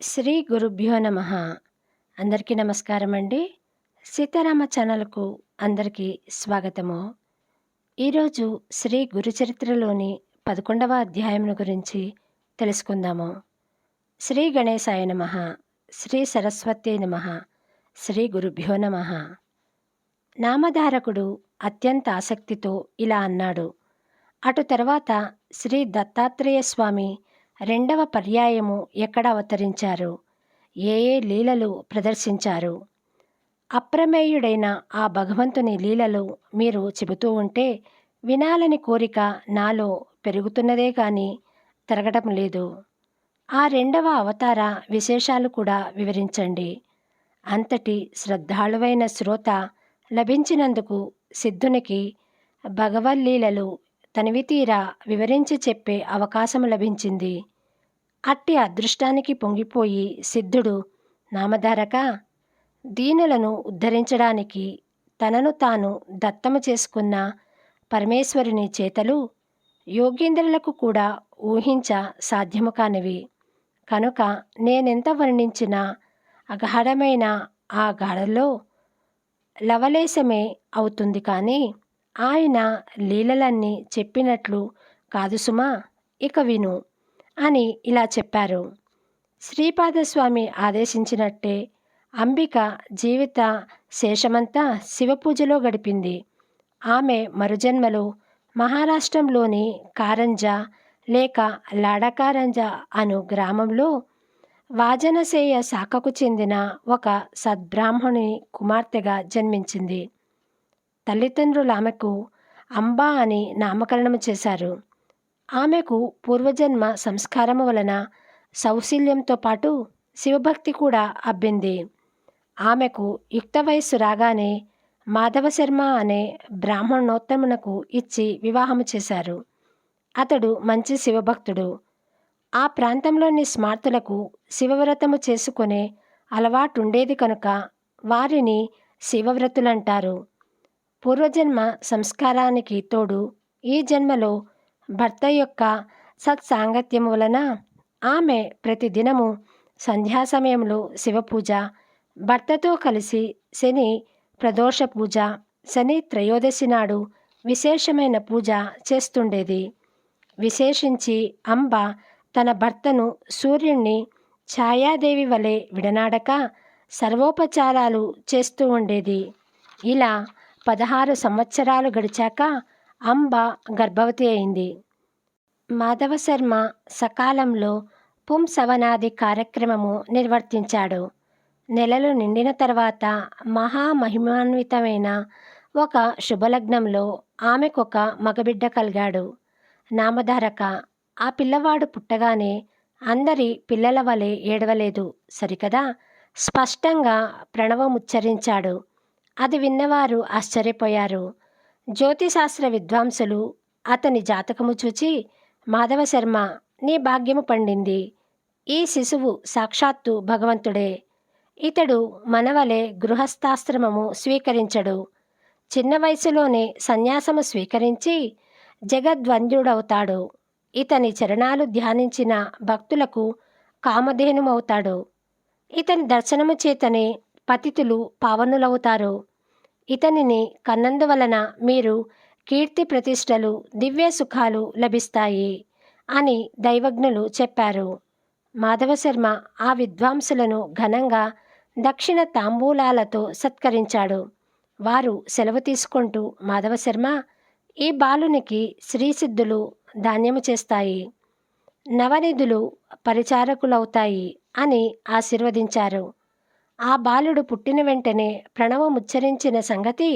శ్రీ గురుభ్యో నమ. అందరికీ నమస్కారం అండి. సీతారామ ఛానల్కు అందరికీ స్వాగతము. ఈరోజు శ్రీ గురుచరిత్రలోని 11వ అధ్యాయం గురించి తెలుసుకుందాము. శ్రీ గణేశాయ నమ, శ్రీ సరస్వత్యై నమ, శ్రీ గురుభ్యో నమ. నామధారకుడు అత్యంత ఆసక్తితో ఇలా అన్నాడు. అటు తర్వాత శ్రీ దత్తాత్రేయ స్వామి రెండవ పర్యాయము ఎక్కడ అవతరించారు, ఏ లీలలు ప్రదర్శించారు? అప్రమేయుడైన ఆ భగవంతుని లీలలు మీరు చెబుతూ ఉంటే వినాలని కోరిక నాలో పెరుగుతున్నదే కానీ తరగటం లేదు. ఆ రెండవ అవతార విశేషాలు కూడా వివరించండి. అంతటి శ్రద్ధాళువైన శ్రోత లభించినందుకు సిద్ధునికి భగవల్లీలలు తనివితీరా వివరించి చెప్పే అవకాశం లభించింది. అట్టి అదృష్టానికి పొంగిపోయి సిద్ధుడు, నామధారక, దీనులను ఉద్ధరించడానికి తనను తాను దత్తము చేసుకున్న పరమేశ్వరుని చేతలు యోగీంద్రులకు కూడా ఊహించ సాధ్యము కానివి. కనుక నేనెంత వర్ణించినా అగాఢమైన ఆ గాఢలో లవలేశమే అవుతుంది కానీ ఆయన లీలలన్నీ చెప్పినట్లు కాదు సుమా, ఇక విను అని ఇలా చెప్పారు. శ్రీపాదస్వామి ఆదేశించినట్టే అంబిక జీవిత శేషమంతా శివపూజలో గడిపింది. ఆమె మరుజన్మలో మహారాష్ట్రంలోని కారంజా లేక లాడకారంజా అను గ్రామంలో వాజనసేయ శాఖకు చెందిన ఒక సద్బ్రాహ్మణుని కుమార్తెగా జన్మించింది. తల్లిదండ్రులు ఆమెకు అంబా అని నామకరణం చేశారు. ఆమెకు పూర్వజన్మ సంస్కారము వలన సౌశల్యంతో పాటు శివభక్తి కూడా అబ్బింది. ఆమెకు యుక్త వయస్సు రాగానే మాధవశర్మ అనే బ్రాహ్మణోత్తమునకు ఇచ్చి వివాహము చేశారు. అతడు మంచి శివభక్తుడు. ఆ ప్రాంతంలోని స్మార్తులకు శివవ్రతము చేసుకునే అలవాటుండేది కనుక వారిని శివవ్రతులంటారు. పూర్వజన్మ సంస్కారానికి తోడు ఈ జన్మలో భర్త యొక్క సత్సాంగత్యము వలన ఆమె ప్రతిదినము సంధ్యా సమయంలో శివపూజ, భర్తతో కలిసి శని ప్రదోష పూజ, శని త్రయోదశి నాడు విశేషమైన పూజ చేస్తుండేది. విశేషించి అంబ తన భర్తను సూర్యుణ్ణి ఛాయాదేవి వలె విడనాడక సర్వోపచారాలు చేస్తూ ఉండేది. ఇలా 16 సంవత్సరాలు గడిచాక అంబ గర్భవతి అయింది. మాధవశర్మ సకాలంలో పుంసవనాది కార్యక్రమము నిర్వర్తించాడు. నెలలు నిండిన తర్వాత మహామహిమాన్వితమైన ఒక శుభలగ్నంలో ఆమెకొక మగబిడ్డ కలిగాడు. నామధారక, ఆ పిల్లవాడు పుట్టగానే అందరి పిల్లల వలె ఏడవలేదు సరికదా, స్పష్టంగా ప్రణవముచ్చరించాడు. అది విన్నవారు ఆశ్చర్యపోయారు. జ్యోతిశాస్త్ర విద్వాంసులు అతని జాతకము చూచి, మాధవశర్మ, నీ భాగ్యము పండింది. ఈ శిశువు సాక్షాత్తు భగవంతుడే. ఇతడు మనవలే గృహస్థాశ్రమము స్వీకరించడు. చిన్న వయసులోనే సన్యాసము స్వీకరించి జగద్వంద్యుడవుతాడు. ఇతని చరణాలు ధ్యానించిన భక్తులకు కామధేనుమవుతాడు. ఇతని దర్శనము చేతనే పతితులు పావనులవుతారు. ఇతనిని కన్నందువలన మీరు కీర్తి ప్రతిష్టలు, దివ్య సుఖాలు లభిస్తాయి అని దైవజ్ఞులు చెప్పారు. మాధవశర్మ ఆ విద్వాంసులను ఘనంగా దక్షిణ తాంబూలాలతో సత్కరించాడు. వారు సెలవు తీసుకుంటూ, మాధవశర్మ, ఈ బాలునికి శ్రీసిద్ధులు ధాన్యము చేస్తాయి, నవనిధులు పరిచారకులవుతాయి అని ఆశీర్వదించారు. ఆ బాలుడు పుట్టిన వెంటనే ప్రణవముచ్చరించిన సంగతి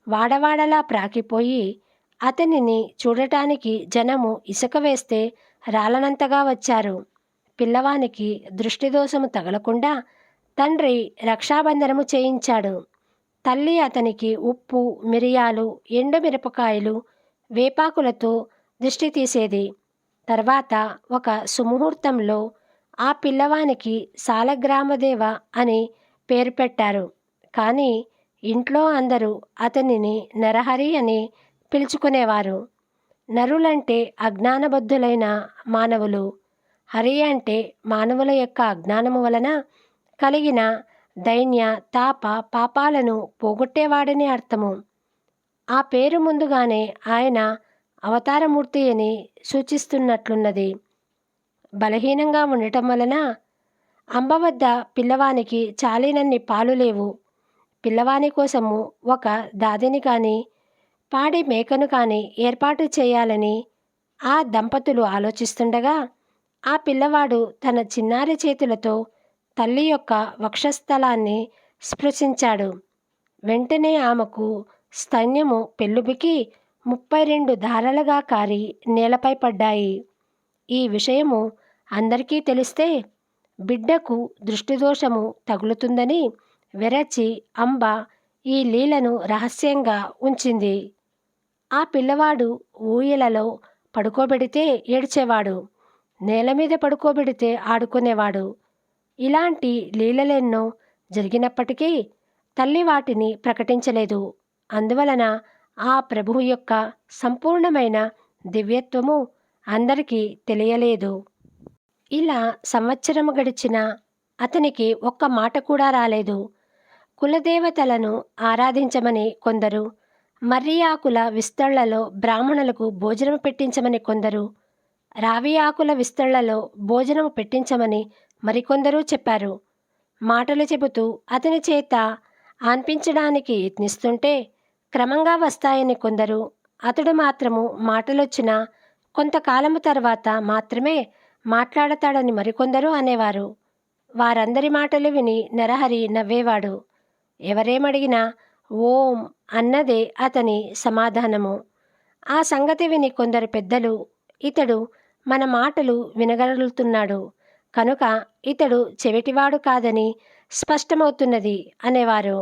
వాడవాడలా ప్రాకిపోయి అతనిని చూడటానికి జనము ఇసుక వేస్తే రాలనంతగా వచ్చారు. పిల్లవానికి దృష్టిదోషము తగలకుండా తండ్రి రక్షాబంధనము చేయించాడు. తల్లి అతనికి ఉప్పు, మిరియాలు, ఎండుమిరపకాయలు, వేపాకులతో దిష్టి తీసేది. తర్వాత ఒక సుముహూర్తంలో ఆ పిల్లవానికి సాలగ్రామదేవ అని పేరు పెట్టారు. కానీ ఇంట్లో అందరూ అతనిని నరహరి అని పిలుచుకునేవారు. నరులంటే అజ్ఞానబద్ధులైన మానవులు. హరి అంటే మానవుల యొక్క అజ్ఞానము వలన కలిగిన దైన్య తాప పాపాలను పోగొట్టేవాడని అర్థము. ఆ పేరు ముందుగానే ఆయన అవతారమూర్తి అని సూచిస్తున్నట్లున్నది. బలహీనంగా ఉండటం వలన అంబ వద్ద పిల్లవానికి చాలినన్ని పాలు లేవు. పిల్లవాని కోసము ఒక దాదిని కానీ పాడి మేకను కానీ ఏర్పాటు చేయాలని ఆ దంపతులు ఆలోచిస్తుండగా ఆ పిల్లవాడు తన చిన్నారి చేతులతో తల్లి యొక్క వక్షస్థలాన్ని స్పృశించాడు. వెంటనే ఆమెకు స్తన్యము పెళ్ళుబికి 32 ధారలుగా కారి నేలపై పడ్డాయి. ఈ విషయము అందరికీ తెలిస్తే బిడ్డకు దృష్టిదోషము తగులుతుందని వెరచి అంబ ఈ లీలను రహస్యంగా ఉంచింది. ఆ పిల్లవాడు ఊయలలో పడుకోబెడితే ఏడ్చేవాడు, నేల మీద పడుకోబెడితే ఆడుకునేవాడు. ఇలాంటి లీలలెన్నో జరిగినప్పటికీ తల్లి వాటిని ప్రకటించలేదు. అందువలన ఆ ప్రభువు యొక్క సంపూర్ణమైన దివ్యత్వము అందరికీ తెలియలేదు. ఇలా సంవత్సరము గడిచినా అతనికి ఒక్క మాట కూడా రాలేదు. కులదేవతలను ఆరాధించమని కొందరు, మర్రి ఆకుల విస్తళ్లలో బ్రాహ్మణులకు భోజనం పెట్టించమని కొందరు, రావి ఆకుల విస్తళ్లలో భోజనం పెట్టించమని మరికొందరు చెప్పారు. మాటలు చెబుతూ అతని చేత ఆన్పించడానికి యత్నిస్తుంటే క్రమంగా వస్తాయని కొందరు, అతడు మాత్రము మాటలొచ్చిన కొంతకాలము తర్వాత మాత్రమే మాట్లాడతాడని మరికొందరు అనేవారు. వారందరి మాటలు విని నరహరి నవ్వేవాడు. ఎవరేమడిగినా ఓం అన్నదే అతని సమాధానము. ఆ సంగతి విని కొందరు పెద్దలు, ఇతడు మన మాటలు వినగలుగుతున్నాడు కనుక ఇతడు చెవిటివాడు కాదని స్పష్టమవుతున్నది అనేవారు.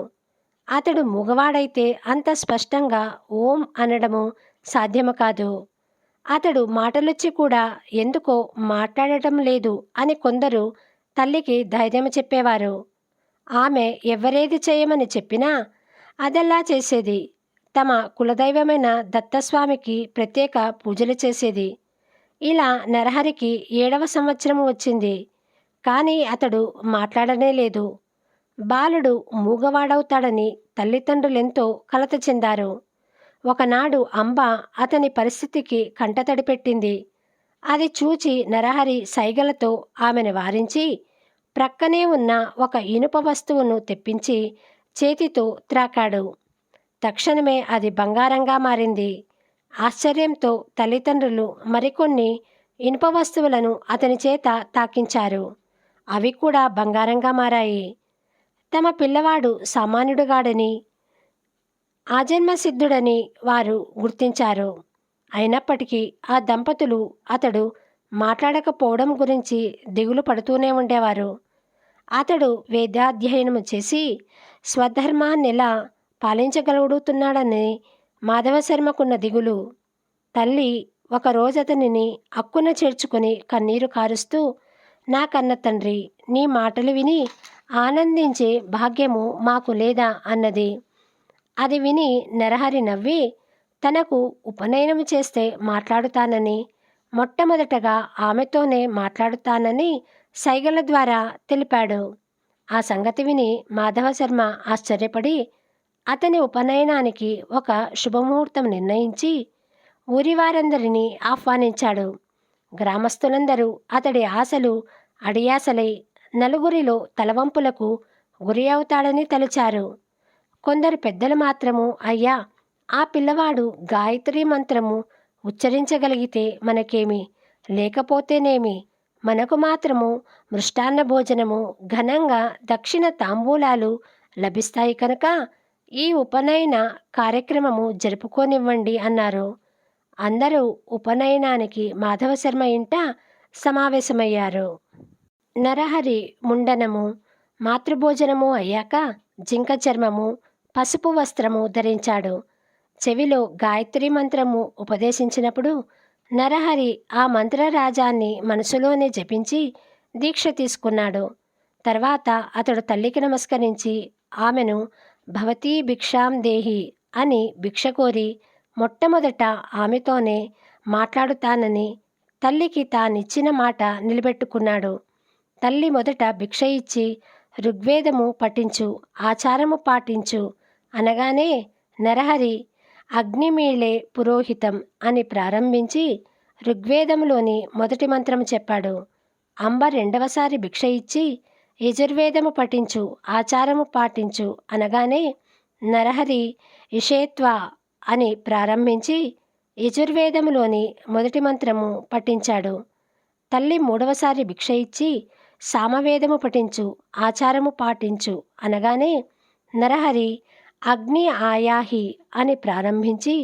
అతడు మూగవాడైతే అంత స్పష్టంగా ఓం అనడము సాధ్యము కాదు. అతడు మాటలొచ్చి కూడా ఎందుకో మాట్లాడటం లేదు అని కొందరు తల్లికి ధైర్యం చెప్పేవారు. ఆమె ఎవరేది చేయమని చెప్పినా అదల్లా చేసేది. తమ కులదైవమైన దత్తస్వామికి ప్రత్యేక పూజలు చేసేది. ఇలా నరహరికి 7వ సంవత్సరం వచ్చింది. కానీ అతడు మాట్లాడనే లేదు. బాలుడు మూగవాడవుతాడని తల్లిదండ్రులెంతో కలత చెందారు. ఒకనాడు అంబ అతని పరిస్థితికి కంటతడి పెట్టింది. అది చూచి నరహరి సైగలతో ఆమెను వారించి ప్రక్కనే ఉన్న ఒక ఇనుప వస్తువును తెప్పించి చేతితో త్రాకాడు. తక్షణమే అది బంగారంగా మారింది. ఆశ్చర్యంతో తల్లిదండ్రులు మరికొన్ని ఇనుప వస్తువులను అతని చేత తాకించారు. అవి కూడా బంగారంగా మారాయి. తమ పిల్లవాడు సామాన్యుడుగాడని, ఆజన్మసిద్ధుడని వారు గుర్తించారు. అయినప్పటికీ ఆ దంపతులు అతడు మాట్లాడకపోవడం గురించి దిగులు పడుతూనే ఉండేవారు. అతడు వేదాధ్యయనము చేసి స్వధర్మాన్నెలా పాలించగలుగుతున్నాడని మాధవశర్మకున్న దిగులు. తల్లి ఒకరోజు అతనిని అక్కున చేర్చుకుని కన్నీరు కారుస్తూ, నా కన్న తండ్రి, నీ మాటలు విని ఆనందించే భాగ్యము మాకు లేదా అన్నది. అది విని నరహరి నవ్వి తనకు ఉపనయనం చేస్తే మాట్లాడుతానని, మొట్టమొదటగా ఆమెతోనే మాట్లాడుతానని సైగల ద్వారా తెలిపాడు. ఆ సంగతి విని మాధవశర్మ ఆశ్చర్యపడి అతని ఉపనయనానికి ఒక శుభముహూర్తం నిర్ణయించి ఊరివారందరినీ ఆహ్వానించాడు. గ్రామస్తులందరూ అతడి ఆశలు అడియాసలై నలుగురిలో తలవంపులకు గురి అవుతాడని తలుచారు. కొందరు పెద్దలు మాత్రము, అయ్యా, ఆ పిల్లవాడు గాయత్రి మంత్రము ఉచ్చరించగలిగితే మనకేమి, లేకపోతేనేమి, మనకు మాత్రము మృష్టాన్న భోజనము, ఘనంగా దక్షిణ తాంబూలాలు లభిస్తాయి కనుక ఈ ఉపనయన కార్యక్రమము జరుపుకోనివ్వండి అన్నారు. అందరూ ఉపనయనానికి మాధవశర్మ ఇంట సమావేశమయ్యారు. నరహరి ముండనము, మాతృభోజనము అయ్యాక జింక చర్మము, పసుపు వస్త్రము ధరించాడు. చెవిలో గాయత్రి మంత్రము ఉపదేశించినప్పుడు నరహరి ఆ మంత్రరాజాన్ని మనసులోనే జపించి దీక్ష తీసుకున్నాడు. తర్వాత అతడు తల్లికి నమస్కరించి ఆమెను భవతీ భిక్షాం దేహి అని భిక్ష కోరి మొట్టమొదట ఆమెతోనే మాట్లాడుతానని, తల్లికి తానిచ్చిన మాట నిలబెట్టుకున్నాడు. తల్లి మొదట భిక్ష ఇచ్చి ఋగ్వేదము పఠించు, ఆచారము పాటించు అనగానే నరహరి అగ్నిమీళే పురోహితం అని ప్రారంభించి ఋగ్వేదములోని మొదటి మంత్రము చెప్పాడు. అంబ రెండవసారి భిక్ష ఇచ్చి యజుర్వేదము పఠించు, ఆచారము పాటించు అనగానే నరహరి ఇషేత్వ అని ప్రారంభించి యజుర్వేదములోని మొదటి మంత్రము పఠించాడు. తల్లి మూడవసారి భిక్ష ఇచ్చి సామవేదము పఠించు, ఆచారము పాటించు అనగానే నరహరి అగ్ని ఆయాహి అని ప్రారంభించి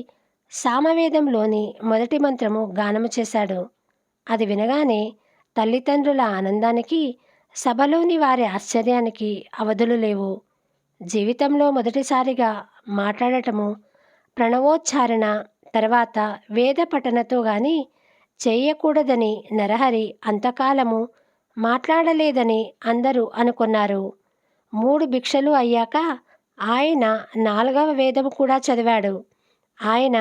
సామవేదంలోని మొదటి మంత్రము గానము చేశాడు. అది వినగానే తల్లిదండ్రుల ఆనందానికి, సభలోని వారి ఆశ్చర్యానికి అవధులు లేవు. జీవితంలో మొదటిసారిగా మాట్లాడటము, ప్రణవోచ్చారణ తర్వాత వేద పఠనతో గాని చేయకూడదని నరహరి అంతకాలము మాట్లాడలేదని అందరూ అనుకున్నారు. 3 భిక్షలు అయ్యాక ఆయన 4వ వేదము కూడా చదివాడు. ఆయన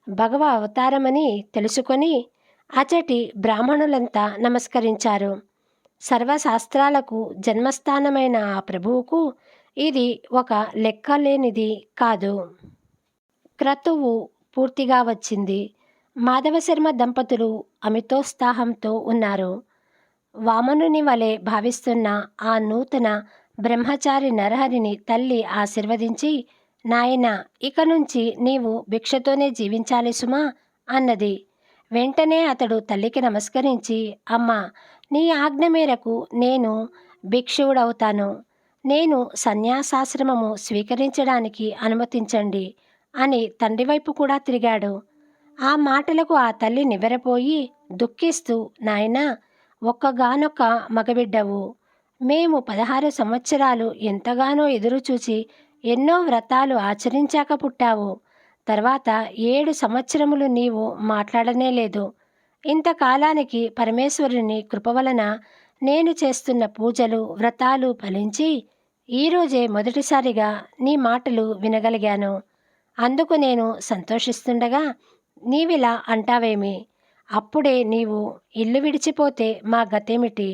భగవ అవతారమని తెలుసుకొని అచటి బ్రాహ్మణులంతా నమస్కరించారు. సర్వశాస్త్రాలకు జన్మస్థానమైన ఆ ప్రభువుకు ఇది ఒక లెక్కలేనిది కాదు. క్రతువు పూర్తిగా వచ్చింది. మాధవశర్మ దంపతులు అమితోత్సాహంతో ఉన్నారు. వామనుని వలె భావిస్తున్న ఆ నూతన బ్రహ్మచారి నరహరిని తల్లి ఆశీర్వదించి, నాయనా, ఇక నుంచి నీవు భిక్షతోనే జీవించాలి సుమా అన్నది. వెంటనే అతడు తల్లికి నమస్కరించి, అమ్మా, నీ ఆజ్ఞ మేరకు నేను భిక్షువుడవుతాను. నేను సన్యాసాశ్రమము స్వీకరించడానికి అనుమతించండి అని తండ్రి వైపు కూడా తిరిగాడు. ఆ మాటలకు ఆ తల్లి నివ్వెరపోయి దుఃఖిస్తూ, నాయనా, ఒక్కగానొక్క మగబిడ్డవు. మేము 16 సంవత్సరాలు ఎంతగానో ఎదురుచూచి ఎన్నో వ్రతాలు ఆచరించాక పుట్టావు. తర్వాత 7 సంవత్సరములు నీవు మాట్లాడనే లేదు. ఇంతకాలానికి పరమేశ్వరుని కృప వలన నేను చేస్తున్న పూజలు, వ్రతాలు ఫలించి ఈరోజే మొదటిసారిగా నీ మాటలు వినగలిగాను. అందుకు నేను సంతోషిస్తుండగా నీవిలా అంటావేమి? అప్పుడే నీవు ఇల్లు విడిచిపోతే మా గతేమిటి?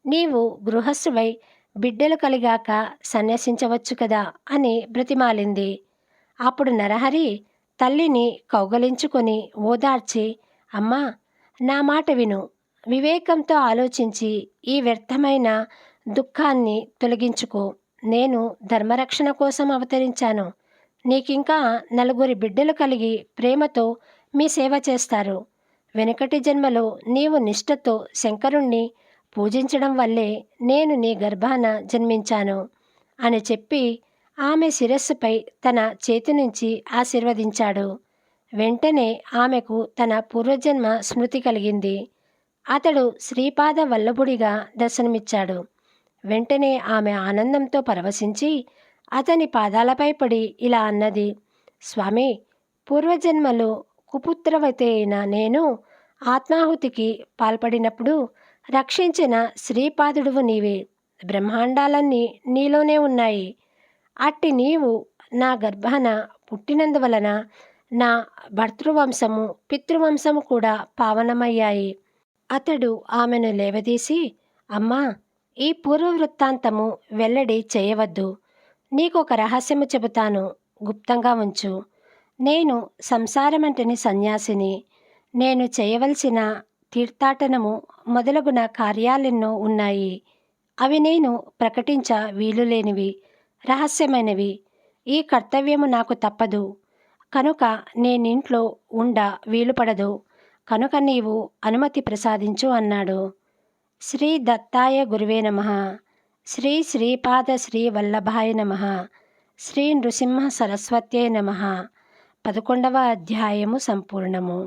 నీవు గృహస్థువై బిడ్డలు కలిగాక సన్యసించవచ్చు కదా అని బ్రతిమాలింది. అప్పుడు నరహరి తల్లిని కౌగలించుకొని ఓదార్చి, అమ్మా, నా మాట విను. వివేకంతో ఆలోచించి ఈ వ్యర్థమైన దుఃఖాన్ని తొలగించుకో. నేను ధర్మరక్షణ కోసం అవతరించాను. నీకింకా 4 బిడ్డలు కలిగి ప్రేమతో మీ సేవ చేస్తారు. వెనుకటి జన్మలో నీవు నిష్ఠతో శంకరుణ్ణి పూజించడం వల్లే నేను నీ గర్భాన జన్మించాను అని చెప్పి ఆమె శిరస్సుపై తన చేతి నుంచి ఆశీర్వదించాడు. వెంటనే ఆమెకు తన పూర్వజన్మ స్మృతి కలిగింది. అతడు శ్రీపాద వల్లభుడిగా దర్శనమిచ్చాడు. వెంటనే ఆమె ఆనందంతో పరవశించి అతని పాదాలపై పడి ఇలా అన్నది, స్వామి, పూర్వజన్మలో కుపుత్రవతి అయిన నేను ఆత్మాహుతికి పాల్పడినప్పుడు రక్షించిన శ్రీపాదుడువు నీవే. బ్రహ్మాండాలన్నీ నీలోనే ఉన్నాయి. అట్టి నీవు నా గర్భాన పుట్టినందువలన నా భర్తృవంశము, పితృవంశము కూడా పావనమయ్యాయి. అతడు ఆమెను లేవదీసి, అమ్మా, ఈ పూర్వవృత్తాంతము వెల్లడి చేయవద్దు. నీకొక రహస్యము చెబుతాను, గుప్తంగా ఉంచు. నేను సంసారమంటని సన్యాసిని. నేను చేయవలసిన తీర్థాటనము మొదలగున కార్యాలెన్నో ఉన్నాయి. అవి నేను ప్రకటించ వీలులేనివి, రహస్యమైనవి. ఈ కర్తవ్యము నాకు తప్పదు. కనుక నేనింట్లో ఉండ వీలుపడదు. కనుక నీవు అనుమతి ప్రసాదించు అన్నాడు. శ్రీ దత్తాయ గురువే నమః. శ్రీ శ్రీపాద శ్రీ వల్లభాయ నమః. శ్రీ నృసింహ సరస్వత్యై నమః. 11వ అధ్యాయము సంపూర్ణము.